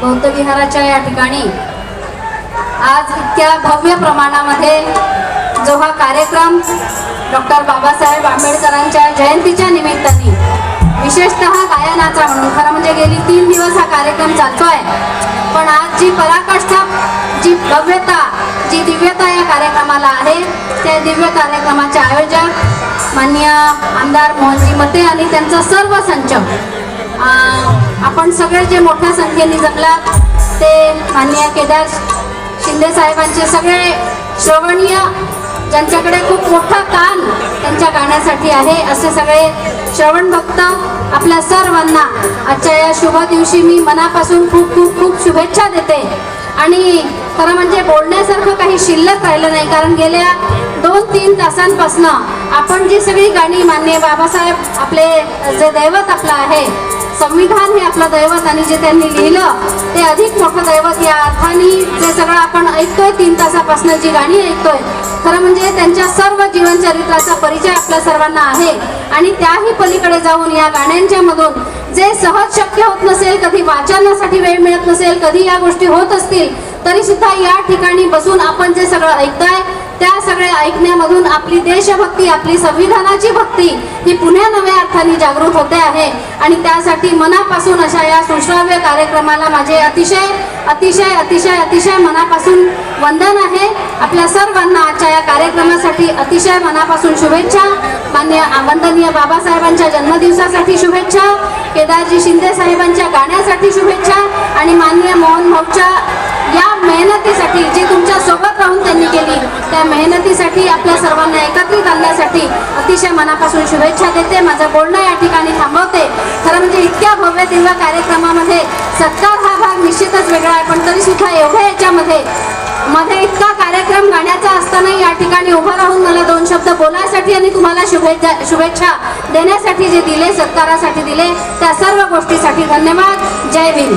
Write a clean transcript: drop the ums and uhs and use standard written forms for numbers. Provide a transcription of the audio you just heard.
बौद्ध विहाराच्या या ठिकाणी आज इतक्या भव्य प्रमाणामध्ये जो हा कार्यक्रम डॉक्टर बाबासाहेब आंबेडकरांच्या जयंतीच्या निमित्ताने विशेषतः गायनाचा म्हणून खरं म्हणजे गेली 3 दिवस हा कार्यक्रम चालतोय, पण आज जी पराकाष्ठा, जी भव्यता, जी दिव्यता या कार्यक्रमाला आहे, त्या दिव्य कार्यक्रमाचे आयोजक माननीय आमदार मोहनजी मते आणि त्यांचा सर्व संच, आपण सगळे जे मोठ्या संख्येने जमलात ते माननीय केदार शिंदे साहेबांचे सगळे श्रवणीय, ज्यांच्याकडे खूप मोठा कान त्यांच्या गाण्यासाठी आहे, असे सगळे श्रवण भक्त, आपल्या सर्वांना आजच्या या शुभ दिवशी मी मनापासून खूप खूप खूप शुभेच्छा देते. आणि खरं म्हणजे बोलण्यासारखं काही शिल्लक राहिलं नाही, कारण गेल्या 2-3 तासांपासून आपण जी सगळी गाणी माननीय बाबासाहेब आपले जे दैवत आपलं आहे, संविधान हे आपलं दैवत आणि जे त्यांनी लिहिलं ते अधिक मोठं दैवत या अर्थाने जे सगळं आपण ऐकतोय 3 तासापासून जी गाणी ऐकतोय, खरं म्हणजे त्यांच्या सर्व जीवनचरित्राचा परिचय आपल्या सर्वांना आहे. आणि त्याही पलीकडे जाऊन या गाण्यांच्या मधून जे सहज शक्य होत नसेल, कधी वाचनासाठी वेळ मिळत नसेल, कधी या गोष्टी होत असतील तरी सुद्धा या ठिकाणी बसून आपण जे सगळं ऐकताय त्या सगळ्या ऐकण्यामधून आपली देशभक्ती, आपली संविधानाची भक्ती ही पुन्हा नव्या अर्थाने जागृत होते आहे. आणि त्यासाठी मनापासून अशा या सुश्राव्य कार्यक्रमाला माझे अतिशय अतिशय अतिशय अतिशय मनापासून वंदन आहे. आपल्या सर्वांना आजच्या या कार्यक्रमासाठी अतिशय मनापासून शुभेच्छा. वंदनीय बाबासाहेबांच्या जन्मदिवसासाठी शुभेच्छा, केदारजी शिंदे साहेबांच्या गाण्यासाठी शुभेच्छा आणि माननीय मोहन भाऊच्या या मेहनतीसाठी जी तुमच्या सोबत राहून त्यांनी केली त्या मेहनतीसाठी आपल्या सर्वांना एकत्रित आणण्यासाठी अतिशय मनापासून शुभेच्छा देते. माझं बोलणं या ठिकाणी थांबवते. खरं म्हणजे इतक्या भव्य दिव्य कार्यक्रमामध्ये सत्कार हा भाग निश्चितच वेगळा आहे, पण तरी सुद्धा एवढ्या याच्यामध्ये इतका कार्यक्रम गाण्याचा असताना या ठिकाणी उभं राहून मला 2 शब्द बोलायसाठी आणि तुम्हाला शुभेच्छा देण्यासाठी जे दिले, सत्कारासाठी दिले, त्या सर्व गोष्टीसाठी धन्यवाद. जय भीम.